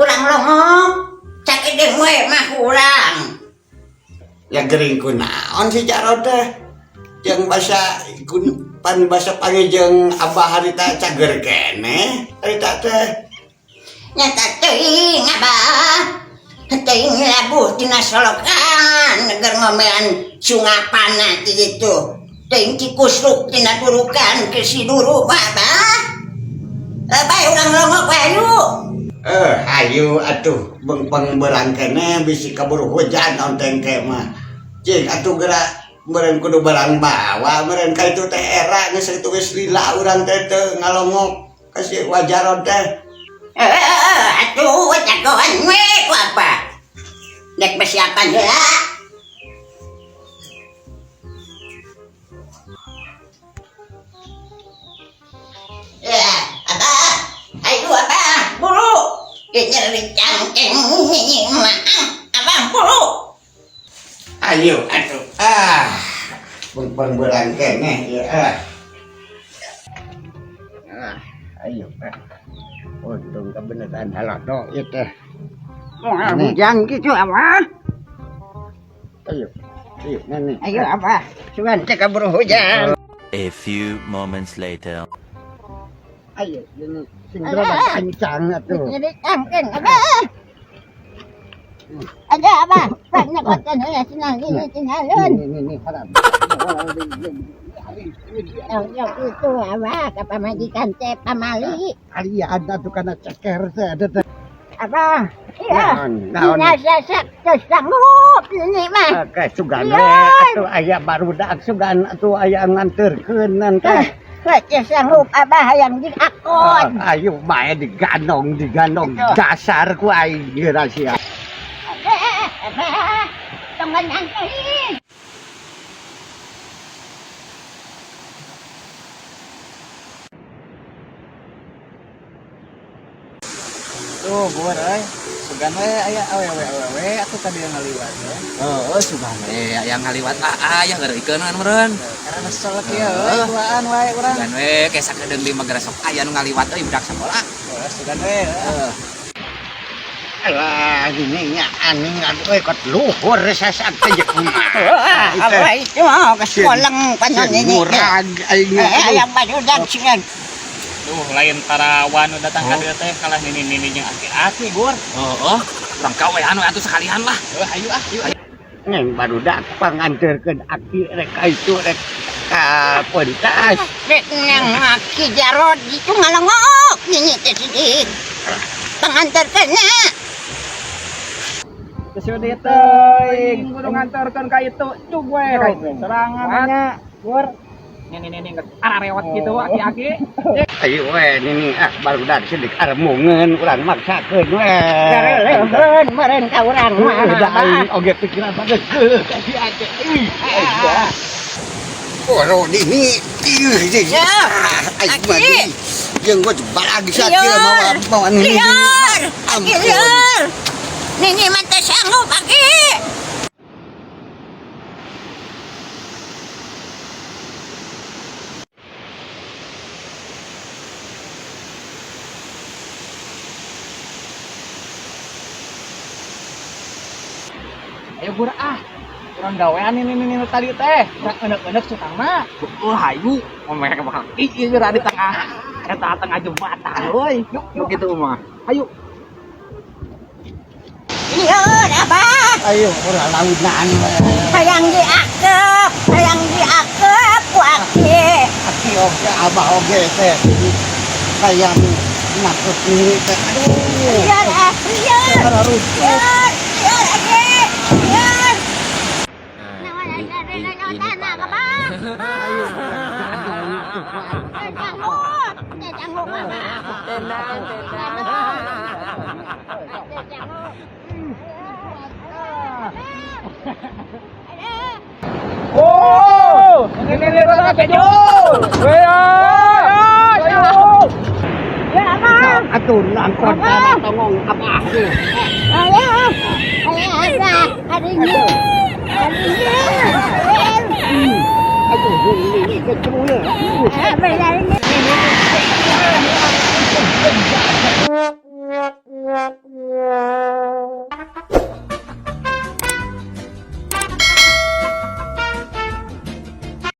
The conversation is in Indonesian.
urang longok sakit deh mah kurang ya gering kunaon si Jarod teh jeung basa pan basa panggil abah harita cager kene harita teh nyata teuing abah teuing labuh tina solokan neger ngomean sungapan kitu teuing cikusruk tina durukan ke si duru abah bae urang longok ayu ayo atuh bengpeng berang kene bisi kaburu hujan onteng ke mah cing atuh gerak meureun kudu barang bawa meureun ka itu teh era geus kitu geus lila urang teh teu ngalongok ka si Wajarod teh atuh jagoan we ku apa dek persiapan heula ya abah ayo abah buru nyeri cangkeng nyi mah abah buru ayo atuh bengpeng berang kene ya ayo untung kebenaran halodo ieu teh hujan gitu abah ayo nene ayo abah sugan teh kaburu hujan. A few moments later. Ayo ini sing gerobak kencang atuh Jadi cangkeng abah. Ada abah, banyak kocan ya senang ini tinggalin. ini harap. Yang itu abah, ke pamajikan teh pamali. Kalian atuh kana ceker teh ada teh. Abah, iya. Naon? Sasak sanggup ini mah. Kayak sugan we atuh aya barudak sugan atuh aya nganterkeun nan teh. Baca sanggup abah yang diakon. Ayo bae diganong dasar ku aing rahasia. Abah, tonggon nyangkein. Tuh, buar sugan we aya awewe atuh tadi yang ngaliwat ya. Oh, sugan we yang ngaliwat aya ngeureukeun meureun. Karena selek ya tuaan wae urang. Sugan we ke sakedeung 5 gara sok aya nu ngaliwat euy budak sakola. Sugan we. Alah gini nya aning atuh kot luhur sasak teh kumaha. Apa itu mau ke sekolah panon ini. Murag aing. Yang bajudan sieun. Duh, lain tarawan nu datang ka dieu teh kalah nini-nini jeung aki-aki, Gur. Heeh. Urang kawean we atuh sekalian lah. Ayo yuk. Neng barudak panganterkeun aki rek ka itu rek ka pentas. Dek nang aki Jarod itu ngalongok nyi teh sidik. Panganterkeunna. Geus dieu teh kudu nganterkeun ka itu cug we ka itu. Serangannya, Gur. Nini ararewat gitu aki-aki. Ayo we nini barudak sidik aremungeun urang maksakeun we. Gareuleun meureun ka urang mah. Da aing oge pikiran pada aki-aki. Oro nini Ya, aing mah jeung gua balagi sakira mau nini. Liar. Liar. Nini mah teh sanggup aki. Ayo Gur urang gawean ini tadi teh. Urang enek-enek sukang mah. Hayu, omeh bakal Ieu di tengah eta tengah jembatan euy. Yuk gitu mah. Ayo. Liar abah. Ayo urang launan we. Hayang diakep ku aki. Aki oge abah oge teh hayang nakut ini teh. Aduh. Liar aki. Liar aki. Liar. Oh, ini rata kejo. Atuh angkot tongong abah. Aduh, ini kecil.